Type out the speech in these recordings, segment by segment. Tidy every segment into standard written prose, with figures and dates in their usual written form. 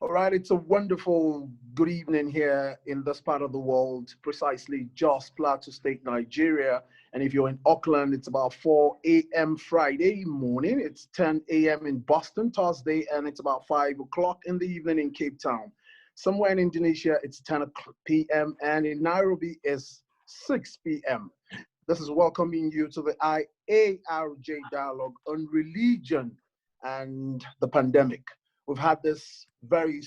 All right, it's a wonderful good evening here in this part of the world, precisely Jos Plateau State, Nigeria. And if you're in Auckland, it's about 4 a.m. Friday morning. It's 10 a.m. in Boston, Thursday, and it's about 5 o'clock in the evening in Cape Town. Somewhere in Indonesia, it's 10 p.m. and in Nairobi, it's 6 p.m. This is welcoming you to the IARJ dialogue on religion and the pandemic. We've had this very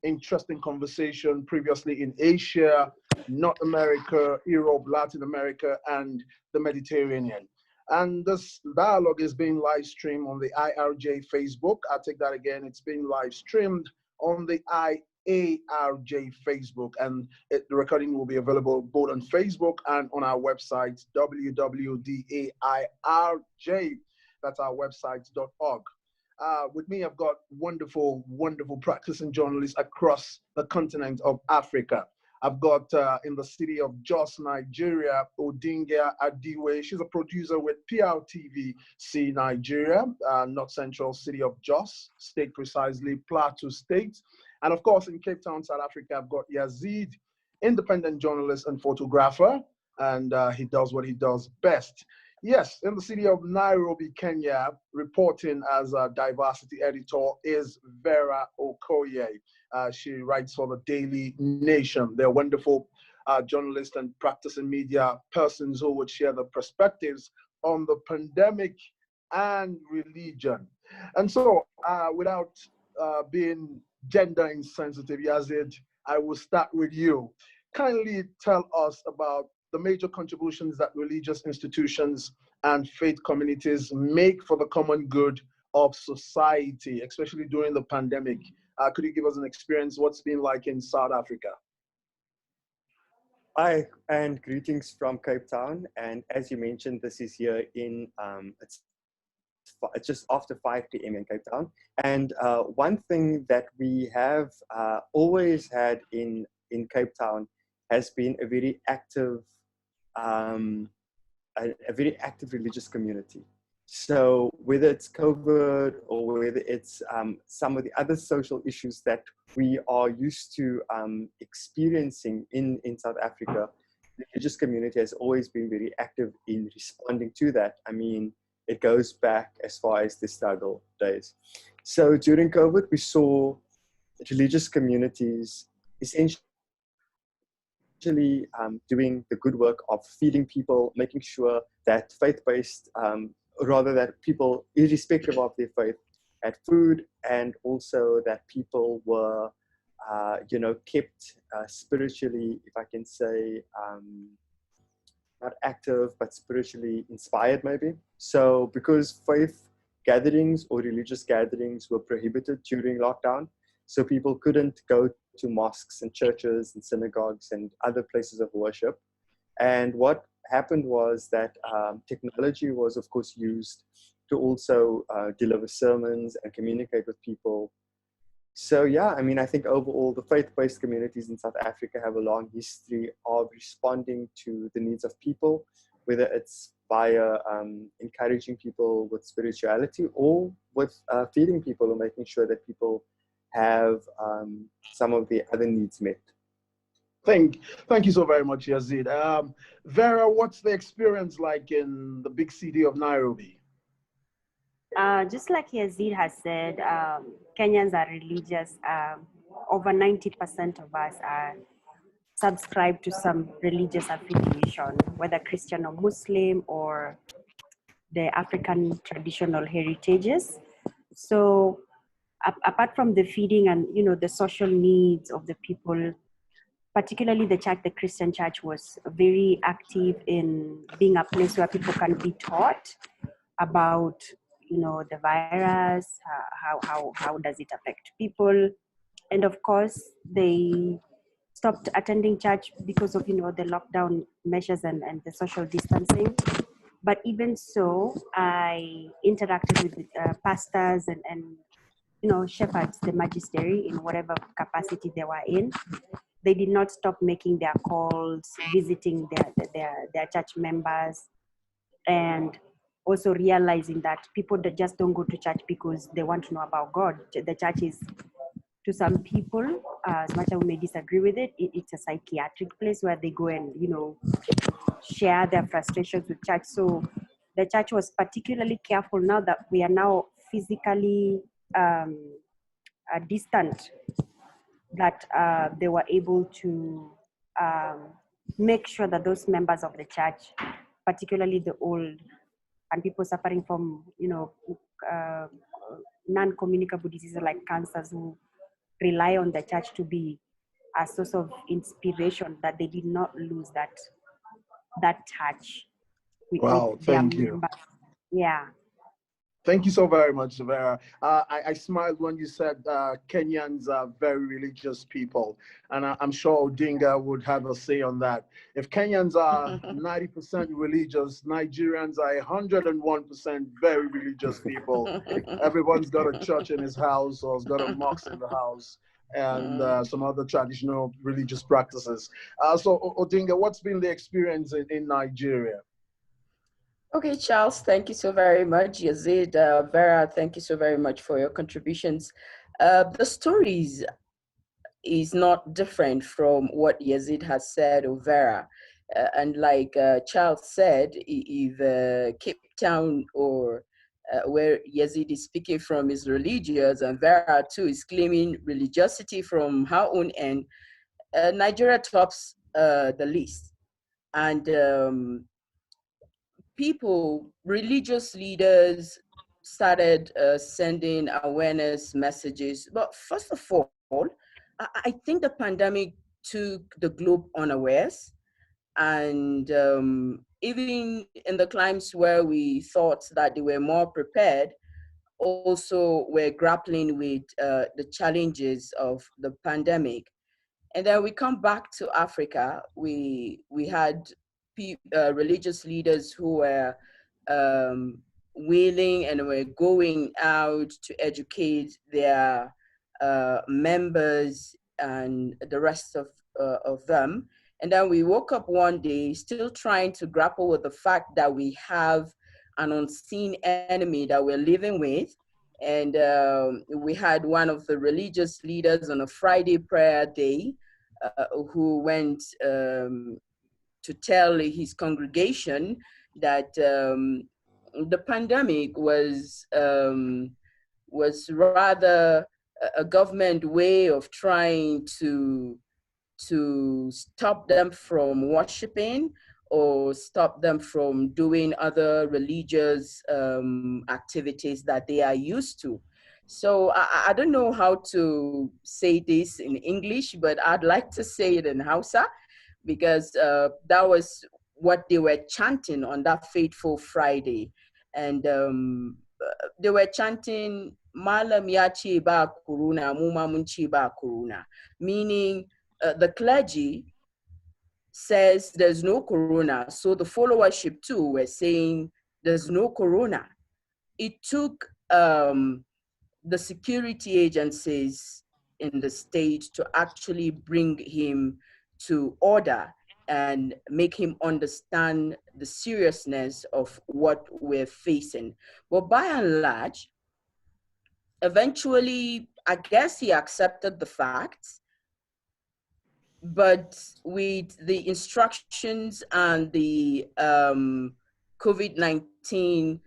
interesting conversation previously in Asia, North America, Europe, Latin America, and the Mediterranean. And this dialogue is being live streamed on the IRJ Facebook. I'll take that again. It's being live streamed on the IARJ Facebook, and the recording will be available both on Facebook and on our website, www.dairj, that's our website.org. With me, I've got wonderful practicing journalists across the continent of Africa. I've got in the city of Jos, Nigeria, Odinga Adiwe. She's a producer with PRTV Nigeria, North Central city of Jos, state precisely, Plateau State. And of course, in Cape Town, South Africa, I've got Yazid, independent journalist and photographer, and he does what he does best. Yes, in the city of Nairobi, Kenya, reporting as a diversity editor is Vera Okoye. She writes for the Daily Nation. They're wonderful journalists and practicing media persons who would share the perspectives on the pandemic and religion. And so, without being gender insensitive, Yazid, I will start with you. Kindly tell us about the major contributions that religious institutions and faith communities make for the common good of society, especially during the pandemic. Could you give us an experience, what's been like in South Africa? Hi, and greetings from Cape Town. And as you mentioned, this is here in, it's just after 5 p.m. in Cape Town. And one thing that we have always had in Cape Town has been a very active religious community. So whether it's COVID or whether it's some of the other social issues that we are used to experiencing in South Africa, the religious community has always been very active in responding to that. I mean, it goes back as far as the struggle days. So during COVID, we saw religious communities essentially doing the good work of feeding people, making sure that faith-based, rather that people, irrespective of their faith, had food, and also that people were, kept spiritually, if I can say, not active, but spiritually inspired maybe. So because faith gatherings or religious gatherings were prohibited during lockdown, so people couldn't go to mosques and churches and synagogues and other places of worship. And what happened was that technology was, of course, used to also deliver sermons and communicate with people. So yeah, I mean, I think overall the faith-based communities in South Africa have a long history of responding to the needs of people, whether it's via encouraging people with spirituality or with feeding people or making sure that people have some of the other needs met. Thank you so very much, Yazid. Vera, what's the experience like in the big city of Nairobi? Just like Yazid has said, Kenyans are religious. Over 90% of us are subscribed to some religious affiliation, whether Christian or Muslim or the African traditional heritages. So apart from the feeding and, the social needs of the people, particularly the church, the Christian church was very active in being a place where people can be taught about, the virus, how does it affect people. And of course, they stopped attending church because of, the lockdown measures and the social distancing. But even so, I interacted with pastors and shepherds, the magistery, in whatever capacity they were in. They did not stop making their calls, visiting their church members, and also realizing that people that just don't go to church because they want to know about God. The church is to some people, as much as we may disagree with it, it's a psychiatric place where they go and, you know, share their frustrations with church. So the church was particularly careful now that we are now physically distant, that they were able to make sure that those members of the church, particularly the old and people suffering from, you know, non-communicable diseases like cancers, who rely on the church to be a source of inspiration, that they did not lose that touch with Wow, their thank you. members. Yeah. Thank you so very much, Vera. I smiled when you said Kenyans are very religious people, and I'm sure Odinga would have a say on that. If Kenyans are 90% religious, Nigerians are 101% very religious people. Everyone's got a church in his house or has got a mosque in the house, and some other traditional religious practices. So, Odinga, what's been the experience in Nigeria? Okay, Charles, thank you so very much. Yazid, Vera, thank you so very much for your contributions. The stories is not different from what Yazid has said or Vera. And like Charles said, if Cape Town or where Yazid is speaking from is religious, and Vera too is claiming religiosity from her own end, Nigeria tops the list. And people, religious leaders started sending awareness messages. But first of all, I think the pandemic took the globe unawares. And even in the climes where we thought that they were more prepared, also were grappling with the challenges of the pandemic. And then we come back to Africa. We had religious leaders who were willing and were going out to educate their members and the rest of them. And then we woke up one day still trying to grapple with the fact that we have an unseen enemy that we're living with. And we had one of the religious leaders on a Friday prayer day who went to tell his congregation that the pandemic was rather a government way of trying to stop them from worshiping or stop them from doing other religious activities that they are used to. So I don't know how to say this in English, but I'd like to say it in Hausa, because that was what they were chanting on that fateful Friday. And they were chanting, Malam ya ce ba corona, mu ma mun ce ba corona, meaning the clergy says there's no corona. So the followership too were saying there's no corona. It took the security agencies in the state to actually bring him to order and make him understand the seriousness of what we're facing. But by and large, eventually, I guess he accepted the facts, but with the instructions and the COVID-19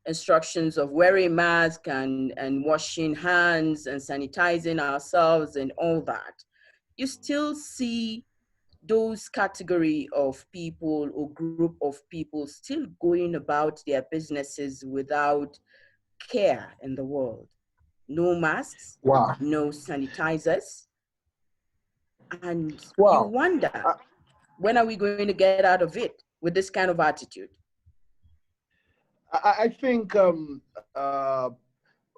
instructions of wearing masks and washing hands and sanitizing ourselves and all that, you still see those category of people or group of people still going about their businesses without care in the world. No masks, Wow. no sanitizers. And Wow. you wonder, when are we going to get out of it with this kind of attitude? I think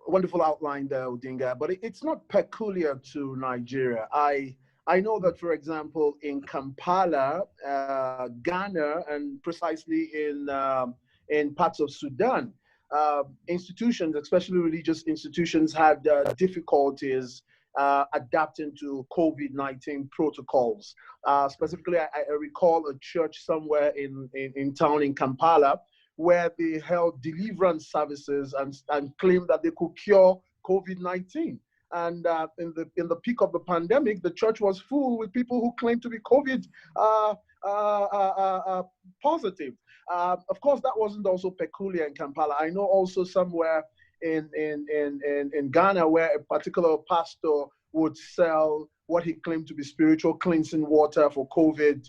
wonderful outline there, Odinga, but it's not peculiar to Nigeria. I know that, for example, in Kampala, Ghana, and precisely in parts of Sudan, institutions, especially religious institutions, had difficulties adapting to COVID-19 protocols. Specifically, I recall a church somewhere in town in Kampala where they held deliverance services and claimed that they could cure COVID-19. And in the peak of the pandemic, the church was full with people who claimed to be COVID positive. Of course, that wasn't also peculiar in Kampala. I know also somewhere in Ghana where a particular pastor would sell what he claimed to be spiritual cleansing water for COVID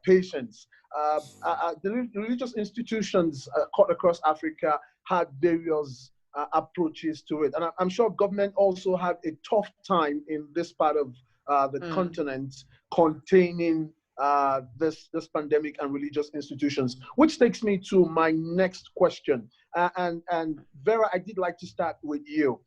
patients. The religious institutions across Africa had various approaches to it. And I'm sure government also had a tough time in this part of the continent containing this pandemic and religious institutions, which takes me to my next question. And Vera, I did like to start with you.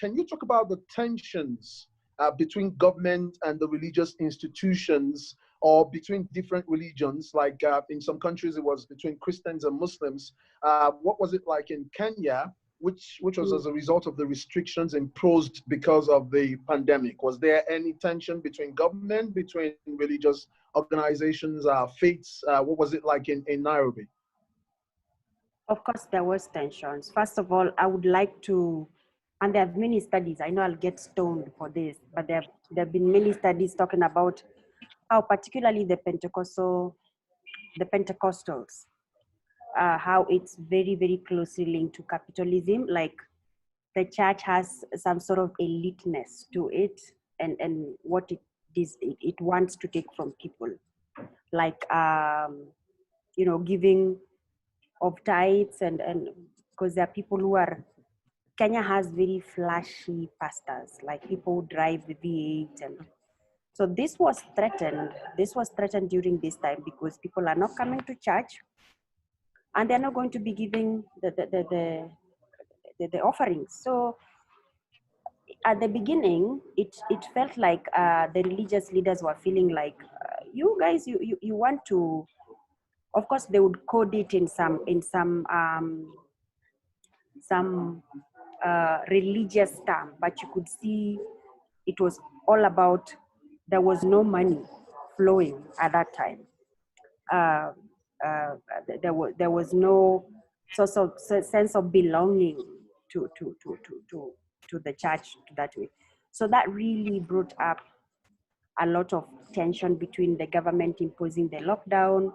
Can you talk about the tensions between government and the religious institutions, or between different religions? Like in some countries, it was between Christians and Muslims. What was it like in Kenya, which was as a result of the restrictions imposed because of the pandemic? Was there any tension between government, between religious organizations, faiths? What was it like in Nairobi? Of course, there was tensions. First of all, I would like to, and there have many studies, I know I'll get stoned for this, but there have been many studies talking about how particularly the Pentecostals, how it's very, very closely linked to capitalism. Like the church has some sort of eliteness to it, and what it wants to take from people, like giving of tithes, and because there are people who are, Kenya has very flashy pastors, like people who drive the V8, and so this was threatened. This was threatened during this time because people are not coming to church, and they're not going to be giving the offerings. So at the beginning, it felt like the religious leaders were feeling like, you guys, you want to, of course, they would code it in some religious term, but you could see it was all about, there was no money flowing at that time. There was no sort of sense of belonging to the church that way. So that really brought up a lot of tension between the government imposing the lockdown,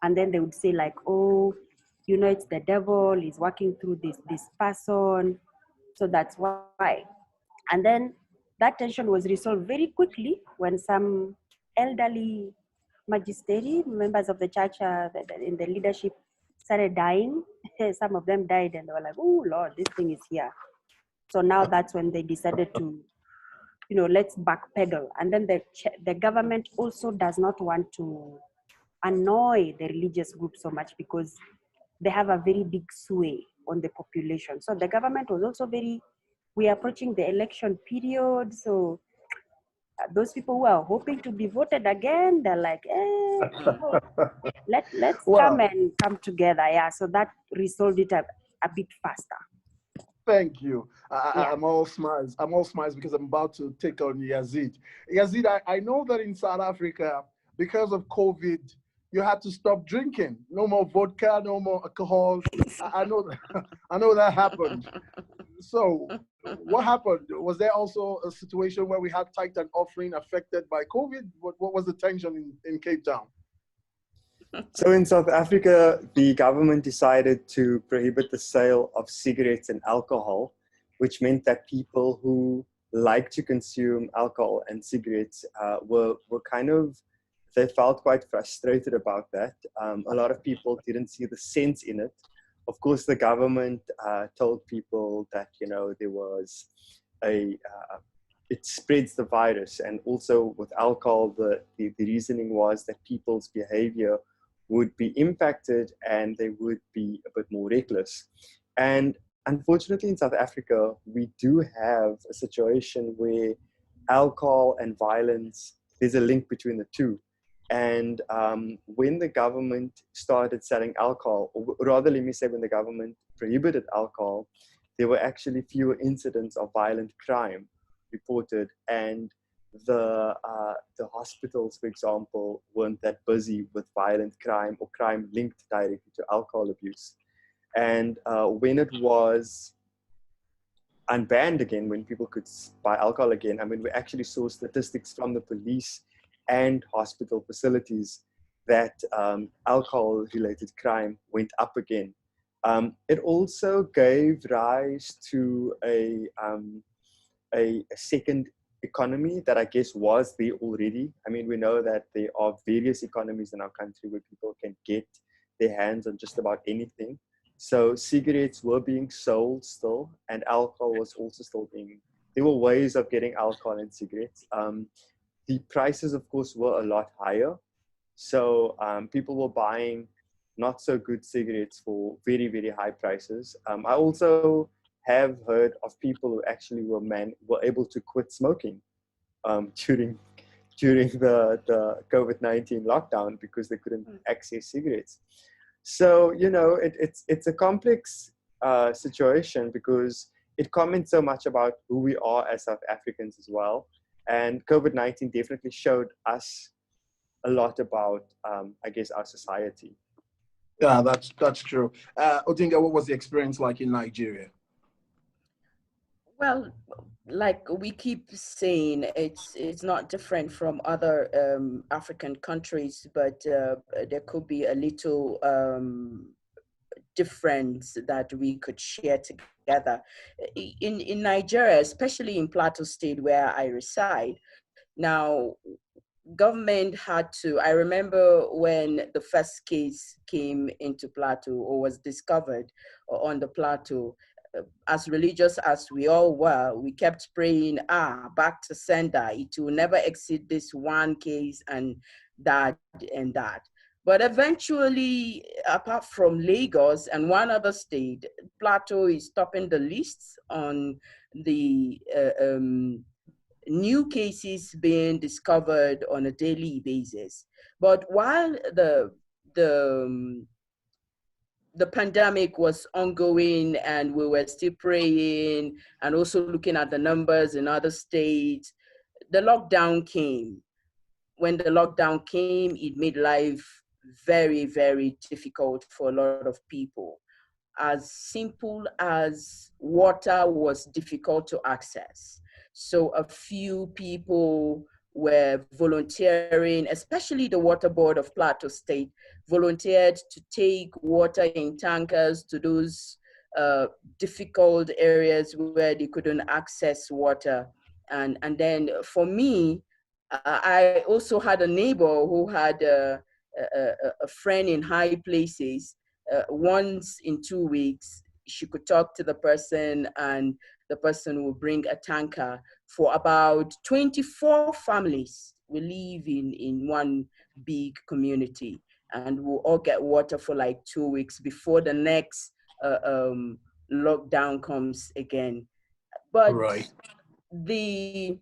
and then they would say like, oh, it's the devil is working through this person, so that's why. And then that tension was resolved very quickly when some elderly magistrate, members of the church in the leadership, started dying. Some of them died, and they were like, oh Lord, this thing is here. So now that's when they decided to, let's backpedal. And then the government also does not want to annoy the religious group so much because they have a very big sway on the population. So the government was also we are approaching the election period. So those people who are hoping to be voted again, they're like, let's come together. Yeah, so that resolved it a bit faster. Thank you. I'm all smiles. I'm all smiles because I'm about to take on Yazid. Yazid, I know that in South Africa, because of COVID, you had to stop drinking. No more vodka, no more alcohol. I know that happened. So what happened? Was there also a situation where we had tithe and offering affected by COVID? What was the tension in Cape Town? So in South Africa, the government decided to prohibit the sale of cigarettes and alcohol, which meant that people who like to consume alcohol and cigarettes were kind of, they felt quite frustrated about that. A lot of people didn't see the sense in it. Of course, the government told people that, there was it spreads the virus. And also with alcohol, the reasoning was that people's behavior would be impacted and they would be a bit more reckless. And unfortunately, in South Africa, we do have a situation where alcohol and violence, there's a link between the two. And when the government started selling alcohol, or rather, let me say, when the government prohibited alcohol, there were actually fewer incidents of violent crime reported, and the hospitals, for example, weren't that busy with violent crime or crime linked directly to alcohol abuse. And when it was unbanned again, when people could buy alcohol again, I mean, we actually saw statistics from the police and hospital facilities that alcohol-related crime went up again. It also gave rise to a second economy that I guess was there already. I mean, we know that there are various economies in our country where people can get their hands on just about anything. So cigarettes were being sold still, and alcohol was also still being, there were ways of getting alcohol and cigarettes. The prices, of course, were a lot higher. So people were buying not so good cigarettes for very, very high prices. I also have heard of people who actually were able to quit smoking during the COVID-19 lockdown because they couldn't access cigarettes. So, you know, it's a complex situation because it comments so much about who we are as South Africans as well. And COVID-19 definitely showed us a lot about, I guess, our society. Yeah, that's true. Odinga, what was the experience like in Nigeria? Well, like we keep saying, it's not different from other African countries, but there could be a little difference that we could share together. In Nigeria, especially in Plateau State where I reside, now government had to, I remember when the first case came into Plateau or was discovered on the Plateau, as religious as we all were, we kept praying, back to sender. It will never exceed this one case and that and that. But eventually, apart from Lagos and one other state, Plateau is topping the lists on the new cases being discovered on a daily basis. But while the pandemic was ongoing and we were still praying and also looking at the numbers in other states, the lockdown came. When the lockdown came, it made life very, very difficult for a lot of people. As simple as water was difficult to access. So a few people were volunteering, especially the Water Board of Plateau State, volunteered to take water in tankers to those difficult areas where they couldn't access water. And then for me, I also had a neighbor who had a friend in high places. Once in 2 weeks, she could talk to the person and the person will bring a tanker for about 24 families. We live in one big community and we'll all get water for like 2 weeks before the next lockdown comes again. But Right. the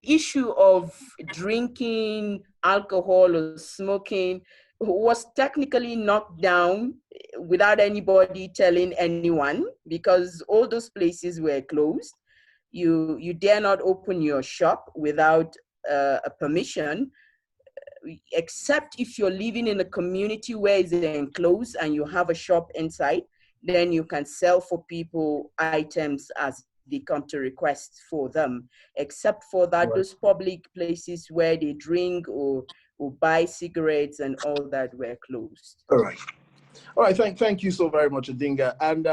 issue of drinking alcohol or smoking was technically knocked down without anybody telling anyone because all those places were closed. You dare not open your shop without a permission, except if you're living in a community where it's enclosed and you have a shop inside, then you can sell for people items as they come to request for them. Except for that, Right. those public places where they drink or buy cigarettes and all that were closed. All right. All right, thank you so very much, Odinga. And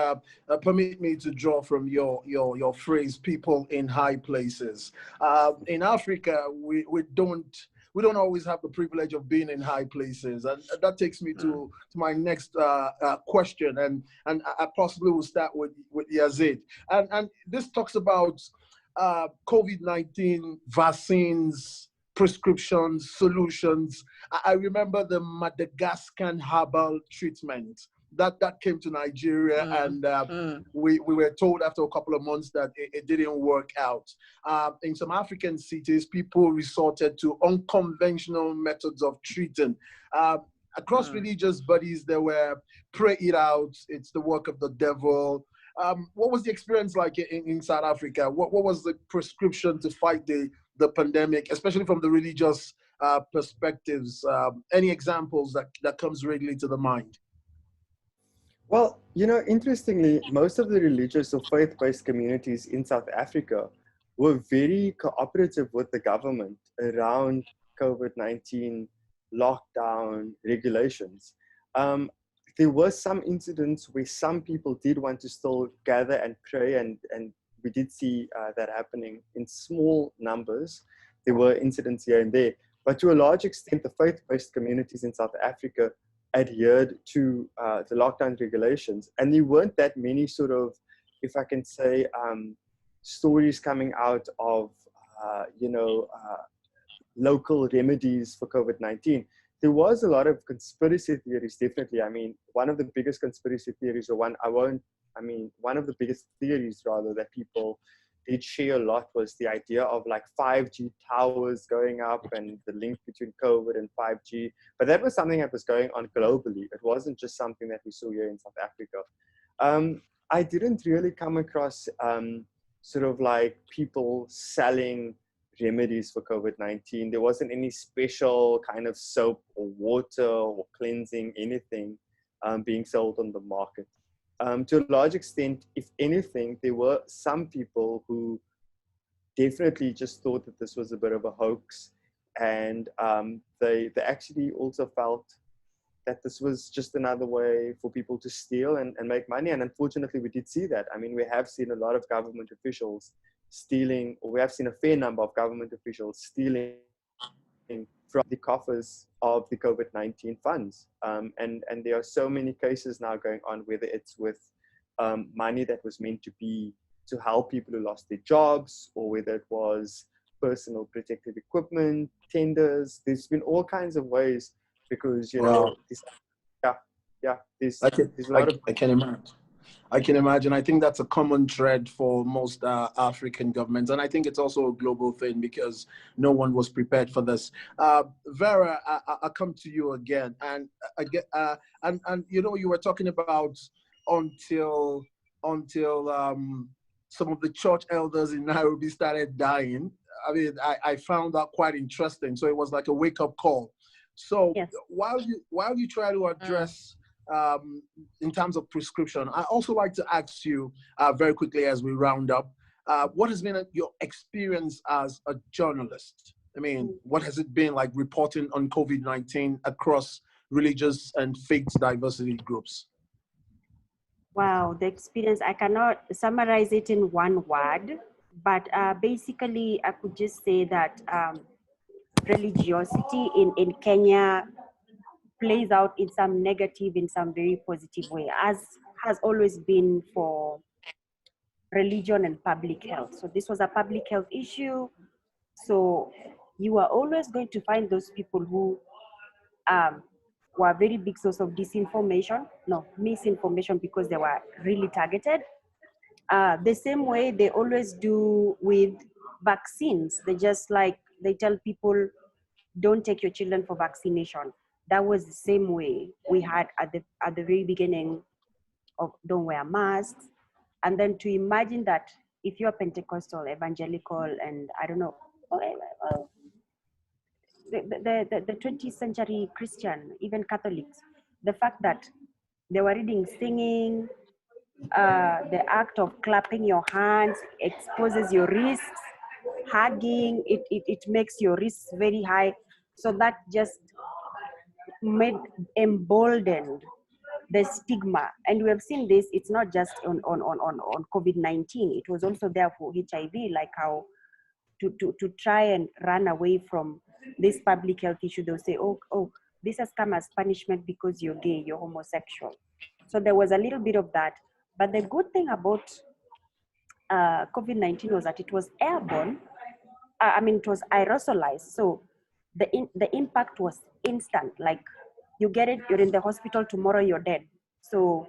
permit me to draw from your phrase, people in high places. In Africa, we don't always have the privilege of being in high places. And that takes me to my next question. And I possibly will start with Yazid. And this talks about COVID-19 vaccines, prescriptions, solutions. I remember the Madagascar herbal treatment that came to Nigeria, and we were told after a couple of months that it didn't work out. In some African cities, people resorted to unconventional methods of treating. Across religious bodies, there were pray it out, it's the work of the devil. What was the experience like in South Africa? What was the prescription to fight the pandemic, especially from the religious perspectives? Any examples that comes readily to the mind? Well, Interestingly, most of the religious or faith-based communities in South Africa were very cooperative with the government around COVID-19 lockdown regulations. There were some incidents where some people did want to still gather and pray, and we did see that happening in small numbers. There were incidents here and there, but to a large extent, the faith-based communities in South Africa adhered to the lockdown regulations, and there weren't that many sort of, if I can say, stories coming out of local remedies for COVID-19. There was a lot of conspiracy theories, definitely. I mean, one of the biggest conspiracy theories, one of the biggest theories rather that people did share a lot was the idea of like 5G towers going up and the link between COVID and 5G. But that was something that was going on globally. It wasn't just something that we saw here in South Africa. I didn't really come across sort of like people selling remedies for COVID-19. There wasn't any special kind of soap or water or cleansing, anything being sold on the market. To a large extent, if anything, there were some people who definitely just thought that this was a bit of a hoax, and they actually also felt that this was just another way for people to steal and make money. And unfortunately, we did see that. I mean, we have seen a lot of government officials stealing, or we have seen a fair number of government officials stealing from the coffers of the COVID-19 funds. And there are so many cases now going on, whether it's with money that was meant to be to help people who lost their jobs, or whether it was personal protective equipment, tenders. There's been all kinds of ways, because, Wow. there's a lot of... I can imagine. I can imagine. I think that's a common thread for most African governments. And I think it's also a global thing because no one was prepared for this. Vera, I'll come to you again. And you were talking about until some of the church elders in Nairobi started dying. I mean, I found that quite interesting. So it was like a wake-up call. So Yes. while you try to address in terms of prescription, I also like to ask you very quickly as we round up, what has been your experience as a journalist? I mean, what has it been like reporting on COVID-19 across religious and faith diversity groups? Wow, the experience, I cannot summarize it in one word, but basically I could just say that religiosity in Kenya plays out in some negative, in some very positive way, as has always been for religion and public health. So this was a public health issue. So you are always going to find those people who were a very big source of misinformation, because they were really targeted. The same way they always do with vaccines. They tell people, don't take your children for vaccination. That was the same way we had at the very beginning of don't wear masks. And then to imagine that if you're Pentecostal, evangelical, and I don't know, the 20th century Christian, even Catholics, the fact that they were reading, singing, the act of clapping your hands exposes your wrists, hugging, it makes your wrists very high. So that just emboldened the stigma. And we have seen this, it's not just on COVID-19, it was also there for HIV, like how to try and run away from this public health issue. They'll say, oh, this has come as punishment because you're gay, you're homosexual. So there was a little bit of that. But the good thing about COVID-19 was that it was airborne. It was aerosolized. So the impact was instant. Like, you get it, you're in the hospital, tomorrow you're dead. So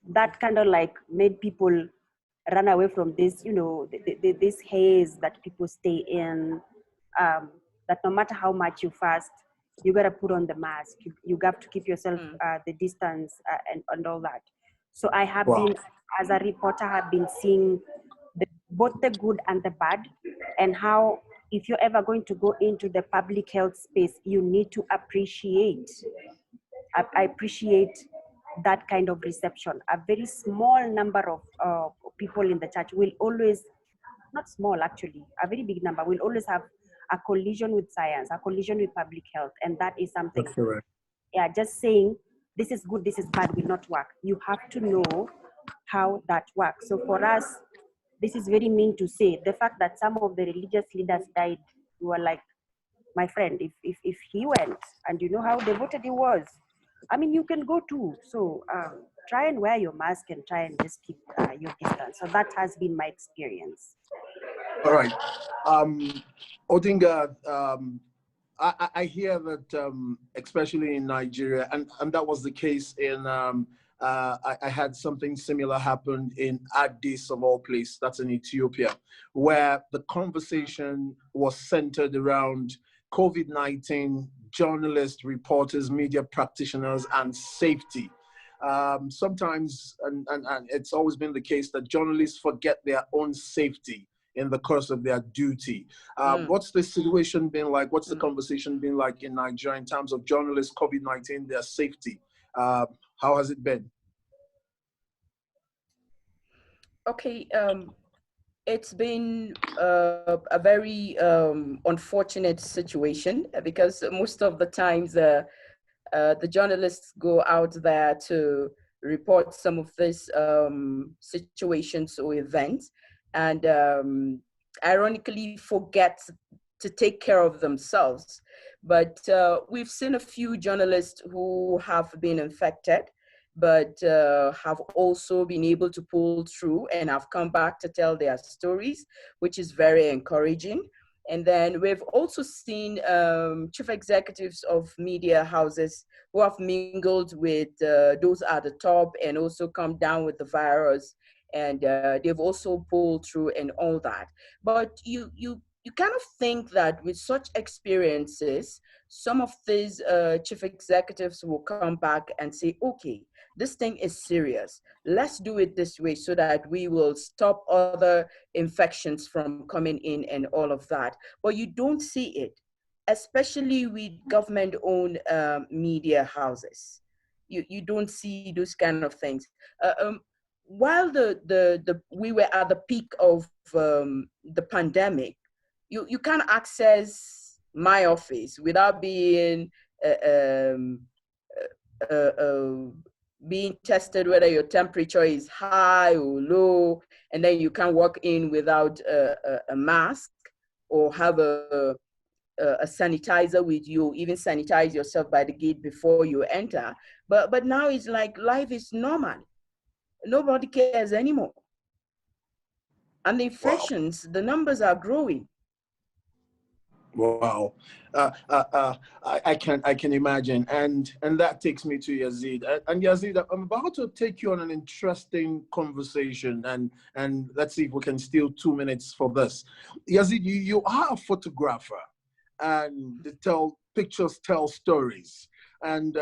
that kind of like made people run away from this, this haze that people stay in, that no matter how much you fast, you got to put on the mask. You got to keep yourself the distance and all that. So I have been, as a reporter, have been seeing both the good and the bad, and how if you're ever going to go into the public health space, you need to appreciate that kind of reception. A very small number of people in the church will always, not small actually, a very big number will always have a collision with science, a collision with public health. And that is something, That's correct. yeah, just saying this is good, this is bad will not work. You have to know how that works. So for us, this is very mean to say. The fact that some of the religious leaders died, we were like, my friend, if he went and you know how devoted he was, I mean, you can go too. So try and wear your mask and try and just keep your distance. So that has been my experience. All right. Odinga, I hear that, especially in Nigeria, and that was the case in, I had something similar happen in Addis, of all place, that's in Ethiopia, where the conversation was centered around COVID-19, journalists, reporters, media practitioners, and safety. Sometimes, and it's always been the case that journalists forget their own safety in the course of their duty. What's the situation been like? What's the conversation been like in Nigeria in terms of journalists, COVID-19, their safety? How has it been? Okay, it's been a very unfortunate situation because most of the times the journalists go out there to report some of these situations or events, and ironically forget to take care of themselves. But we've seen a few journalists who have been infected, but have also been able to pull through and have come back to tell their stories, which is very encouraging. And then we've also seen chief executives of media houses who have mingled with those at the top and also come down with the virus. And they've also pulled through and all that. But you kind of think that with such experiences, some of these chief executives will come back and say, okay, this thing is serious. Let's do it this way so that we will stop other infections from coming in and all of that. But you don't see it, especially with government-owned media houses. You don't see those kind of things. While we were at the peak of the pandemic, you can't access my office without being being tested whether your temperature is high or low, and then you can't walk in without a mask or have a sanitizer with you, even sanitize yourself by the gate before you enter. But now it's like life is normal. Nobody cares anymore. And the infections, the numbers are growing. Wow, I can imagine, and that takes me to Yazid. And Yazid, I'm about to take you on an interesting conversation, and let's see if we can steal 2 minutes for this. Yazid, you are a photographer, and pictures tell stories, and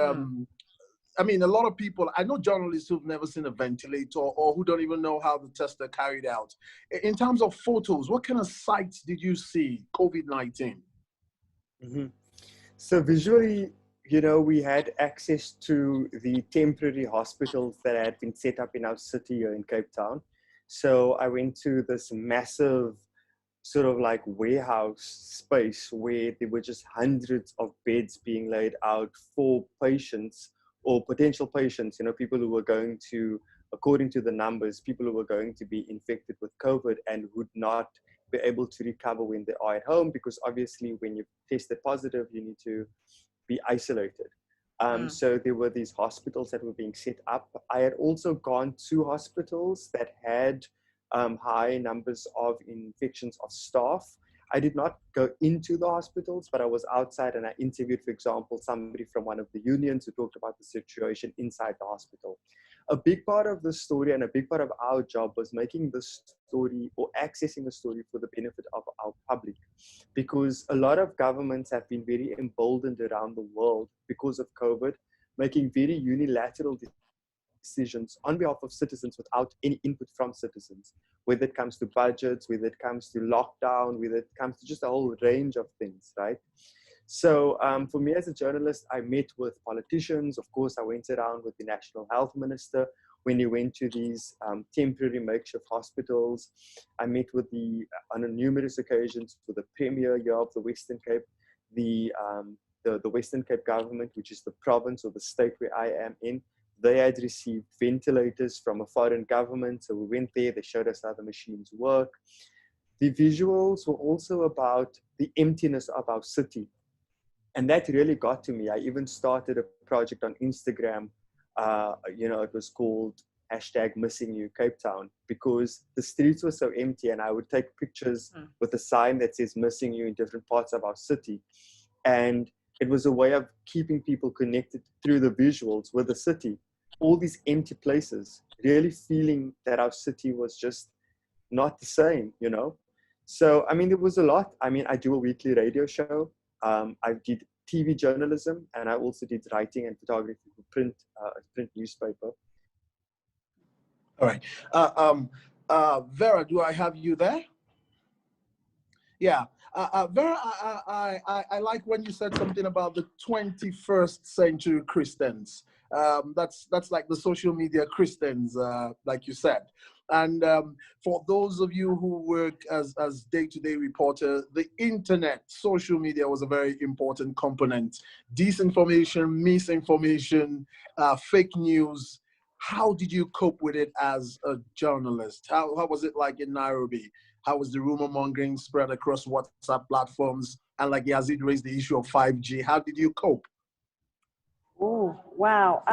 I mean, a lot of people, I know journalists who've never seen a ventilator or who don't even know how the tests are carried out. In terms of photos, what kind of sights did you see COVID-19? Mm-hmm. So visually, we had access to the temporary hospitals that had been set up in our city here in Cape Town. So I went to this massive sort of like warehouse space where there were just hundreds of beds being laid out for patients or potential patients, people who were going to, according to the numbers, people who were going to be infected with COVID and would not be able to recover when they are at home, because obviously when you tested positive, you need to be isolated. So there were these hospitals that were being set up. I had also gone to hospitals that had high numbers of infections of staff. I did not go into the hospitals, but I was outside and I interviewed, for example, somebody from one of the unions who talked about the situation inside the hospital. A big part of the story and a big part of our job was making the story or accessing the story for the benefit of our public, because a lot of governments have been very emboldened around the world because of COVID, making very unilateral decisions on behalf of citizens without any input from citizens, whether it comes to budgets, whether it comes to lockdown, whether it comes to just a whole range of things, right? So for me as a journalist, I met with politicians. Of course, I went around with the National Health Minister when he went to these temporary makeshift hospitals. I met with on numerous occasions with the Premier here of the Western Cape, the Western Cape government, which is the province or the state where I am in. They had received ventilators from a foreign government. So we went there, they showed us how the machines work. The visuals were also about the emptiness of our city. And that really got to me. I even started a project on Instagram. It was called #MissingYouCapeTown, because the streets were so empty, and I would take pictures with a sign that says "Missing You" in different parts of our city. And it was a way of keeping people connected through the visuals with the city. All these empty places, really feeling that our city was just not the same, you know? So, I mean, there was a lot. I mean, I do a weekly radio show. I did TV journalism, and I also did writing and photography for print newspaper. All right. Vera, do I have you there? Yeah. Vera, I like when you said something about the 21st century Christians. That's like the social media Christians, like you said. And for those of you who work as day-to-day reporters, the internet, social media was a very important component. Disinformation, misinformation, fake news. How did you cope with it as a journalist? How was it like in Nairobi? How was the rumor mongering spread across WhatsApp platforms? And like Yazid raised the issue of 5G. How did you cope? Oh, wow.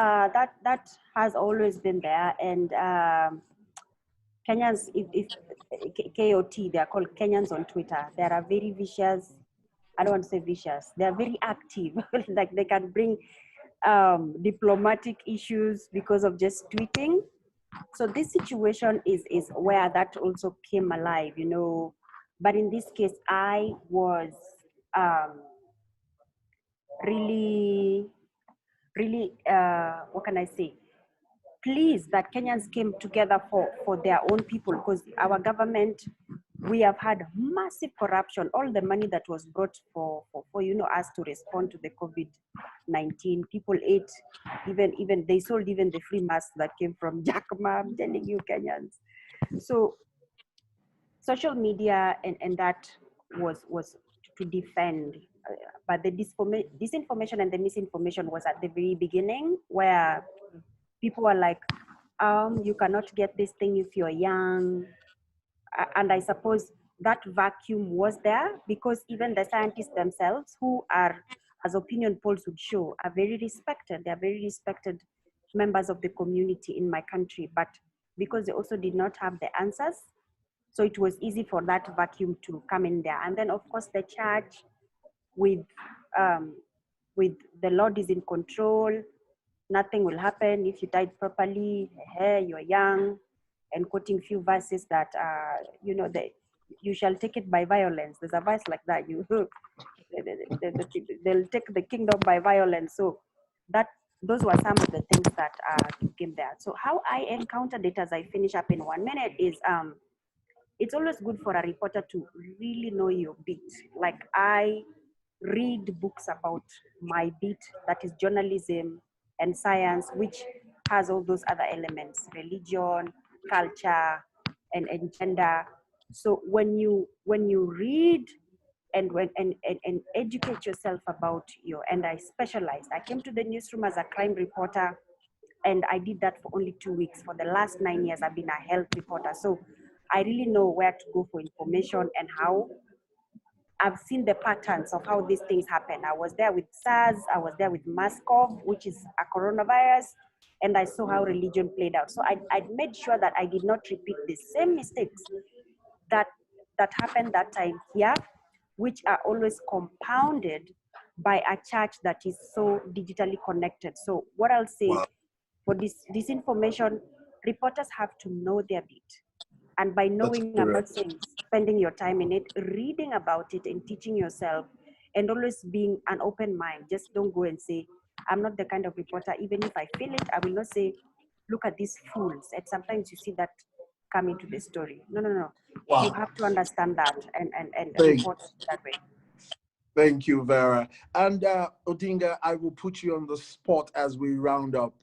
That has always been there. And Kenyans, if KOT, they are called Kenyans on Twitter. They are very vicious. I don't want to say vicious. They are very active. Like they can bring diplomatic issues because of just tweeting. So this situation is where that also came alive, you know. But in this case, I was really, what can I say? Pleased that Kenyans came together for their own people, because our government, we have had massive corruption. All the money that was brought for us to respond to the COVID-19, people ate, even they sold even the free masks that came from Jack Ma. I'm telling you, Kenyans. So social media and that was to defend, but the disinformation and the misinformation was at the very beginning, where people were like, you cannot get this thing if you're young. And I suppose that vacuum was there because even the scientists themselves, who are, as opinion polls would show, are very respected. They are very respected members of the community in my country, but because they also did not have the answers, so it was easy for that vacuum to come in there. And then, of course, the church with the Lord is in control. Nothing will happen if you tithe properly. You're young, and quoting few verses that you shall take it by violence. There's a verse like that. They'll take the kingdom by violence. So those were some of the things that came there. So how I encountered it, as I finish up in 1 minute, is it's always good for a reporter to really know your beat. Like I read books about my beat, that is journalism and science, which has all those other elements, religion, culture, and gender. So when you read and educate yourself about and I specialized. I came to the newsroom as a crime reporter, and I did that for only 2 weeks. For the last 9 years, I've been a health reporter. So I really know where to go for information and how. I've seen the patterns of how these things happen. I was there with SARS, I was there with MERS-CoV, which is a coronavirus, and I saw how religion played out. So I made sure that I did not repeat the same mistakes that happened that time here, which are always compounded by a church that is so digitally connected. So what I'll say, for this information, reporters have to know their beat. And by knowing, I'm not saying spending your time in it, reading about it and teaching yourself, and always being an open mind. Just don't go and say, I'm not the kind of reporter, even if I feel it, I will not say, look at these fools. And sometimes you see that come into the story. No. Wow. You have to understand that and report that way. Thank you, Vera. And Odinga, I will put you on the spot as we round up.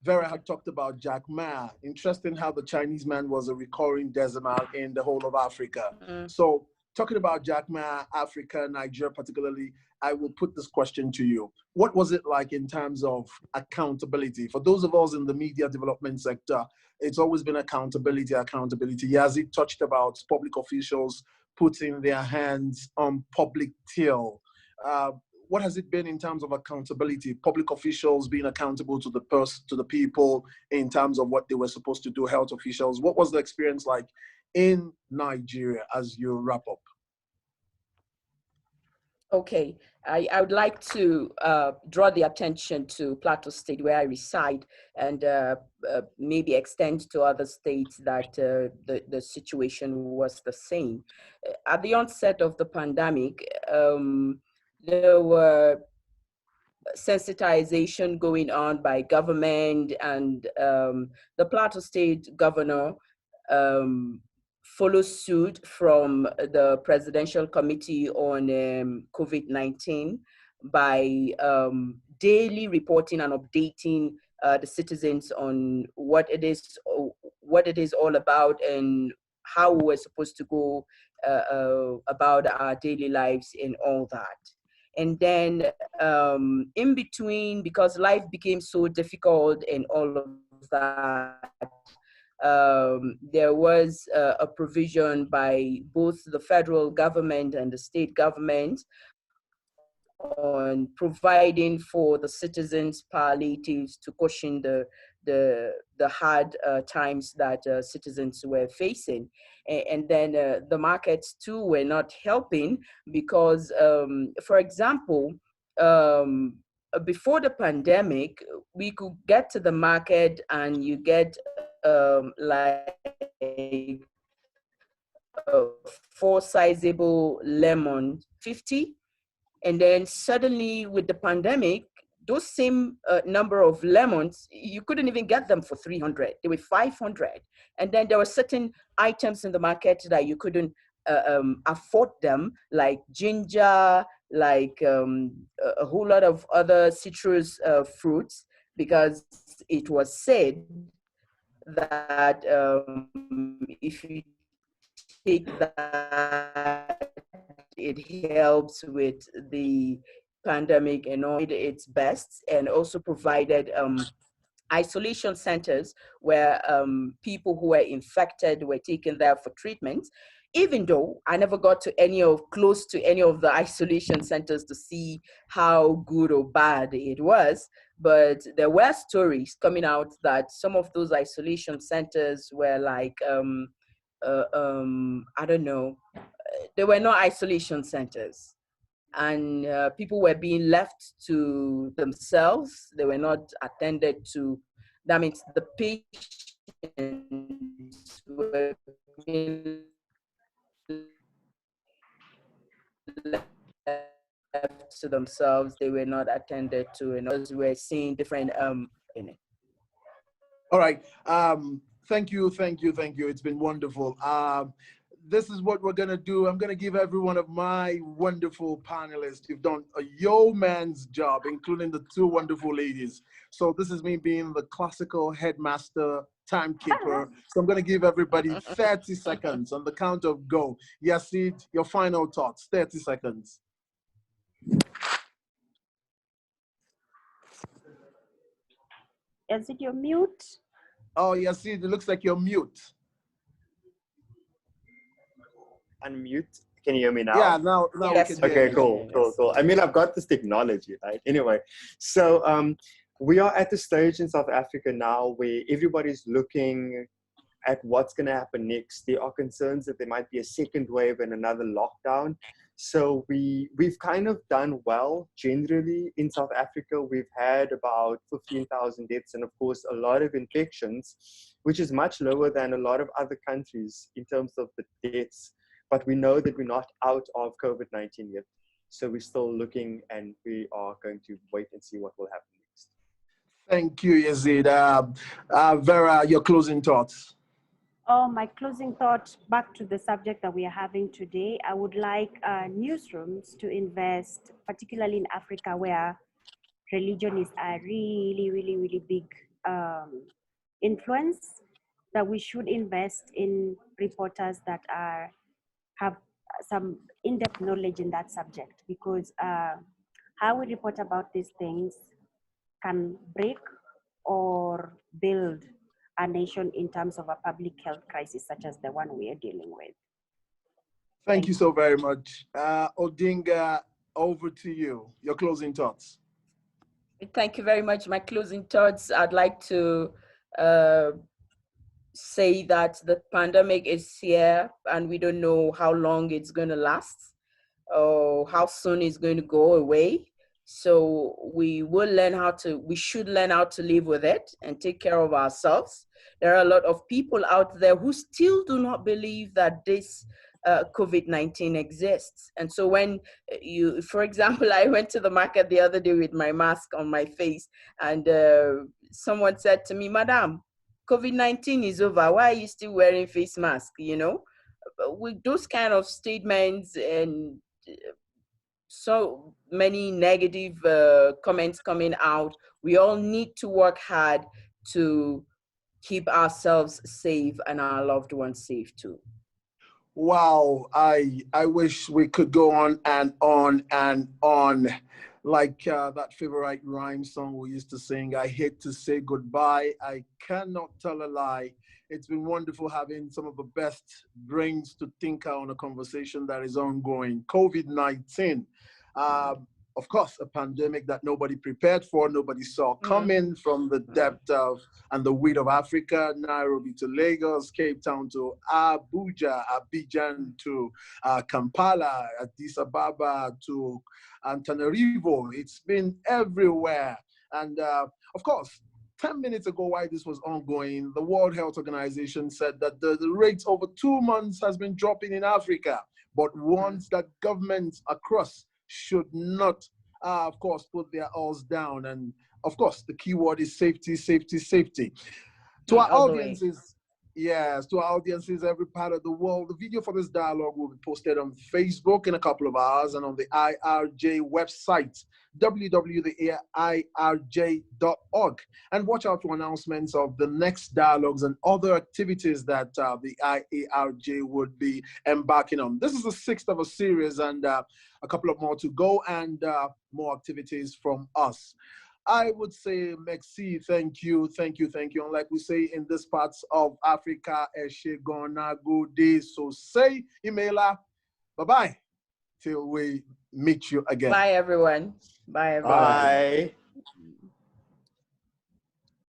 Vera had talked about Jack Ma. Interesting how the Chinese man was a recurring decimal in the whole of Africa. So talking about Jack Ma, Africa, Nigeria particularly, I will put this question to you. What was it like in terms of accountability? For those of us in the media development sector, it's always been accountability, accountability. Yazid touched about public officials putting their hands on public till. What has it been in terms of accountability? Public officials being accountable to the people in terms of what they were supposed to do, health officials. What was the experience like in Nigeria as you wrap up? Okay, I would like to draw the attention to Plateau State where I reside, and maybe extend to other states that the situation was the same. At the onset of the pandemic, there were sensitization going on by government, and the Plateau State governor follows suit from the Presidential Committee on COVID-19 by daily reporting and updating the citizens on what it is all about, and how we're supposed to go about our daily lives and all that. And then in between, because life became so difficult and all of that, there was a provision by both the federal government and the state government on providing for the citizens palliatives to cushion the hard times that citizens were facing. And then the markets too were not helping because, for example, before the pandemic, we could get to the market and you get like 4 sizable lemon 50. And then suddenly with the pandemic, those same number of lemons, you couldn't even get them for 300. They were 500. And then there were certain items in the market that you couldn't afford them, like ginger, like a whole lot of other citrus fruits, because it was said that if you take that, it helps with the pandemic and all its best, and also provided isolation centers where people who were infected were taken there for treatment. Even though I never got to close to any of the isolation centers to see how good or bad it was, but there were stories coming out that some of those isolation centers were like, I don't know, they were not isolation centers, and people were being left to themselves. They were not attended to. That means the patients were being left to themselves. They were not attended to, and as we're seeing different in it. All right. Thank you. It's been wonderful. This is what we're going to do. I'm going to give every one of my wonderful panelists, you've done a yeoman's job, including the 2 wonderful ladies. So this is me being the classical headmaster timekeeper. So I'm going to give everybody 30 seconds on the count of go. Yazid, your final thoughts, 30 seconds. Is it your mute? Oh, Yazid, it looks like you're mute. Unmute. Can you hear me now? Yeah, now Yes. we can hear Okay, you. cool. I mean, I've got this technology, right? Anyway, so we are at the stage in South Africa now where everybody's looking at what's going to happen next. There are concerns that there might be a second wave and another lockdown. So we've kind of done well generally in South Africa. We've had about 15,000 deaths and of course a lot of infections, which is much lower than a lot of other countries in terms of the deaths. But we know that we're not out of COVID-19 yet. So we're still looking, and we are going to wait and see what will happen next. Thank you, Yazid. Vera, your closing thoughts. Oh, my closing thought back to the subject that we are having today. I would like newsrooms to invest, particularly in Africa, where religion is a really, really, really big influence, that we should invest in reporters that have some in-depth knowledge in that subject, because how we report about these things can break or build a nation in terms of a public health crisis such as the one we are dealing with. Thank you so very much. Odinga, over to you. Your closing thoughts. Thank you very much. My closing thoughts, I'd like to say that the pandemic is here and we don't know how long it's going to last or how soon it's going to go away. So we should learn how to live with it and take care of ourselves. There are a lot of people out there who still do not believe that this COVID-19 exists. And so when for example, I went to the market the other day with my mask on my face, and someone said to me, "Madam, COVID-19 is over. Why are you still wearing face mask?" You know, with those kind of statements and so many negative comments coming out, we all need to work hard to keep ourselves safe and our loved ones safe too. Wow, I wish we could go on and on and on. Like that favorite rhyme song we used to sing, I hate to say goodbye, I cannot tell a lie. It's been wonderful having some of the best brains to think out on a conversation that is ongoing. COVID-19, of course, a pandemic that nobody prepared for, nobody saw coming, from the depth of and the width of Africa, Nairobi to Lagos, Cape Town to Abuja, Abidjan to Kampala, Addis Ababa to Antananarivo. It's been everywhere. And of course, 10 minutes ago, while this was ongoing, the World Health Organization said that the rate over 2 months has been dropping in Africa, but warns that governments across should not, of course, put their oars down. And of course, the key word is safety, safety, safety. To our audiences, yes, to our audiences, every part of the world, the video for this dialogue will be posted on Facebook in a couple of hours and on the IARJ website, www.iarj.org. And watch out for announcements of the next dialogues and other activities that the IARJ would be embarking on. This is the 6th of a series, and a couple of more to go, and more activities from us. I would say, Mexi, thank you, thank you, thank you. And like we say in this parts of Africa, Eshe Gona Gode. So say, Imela, bye-bye, till we meet you again. Bye, everyone. Bye, everyone. Bye.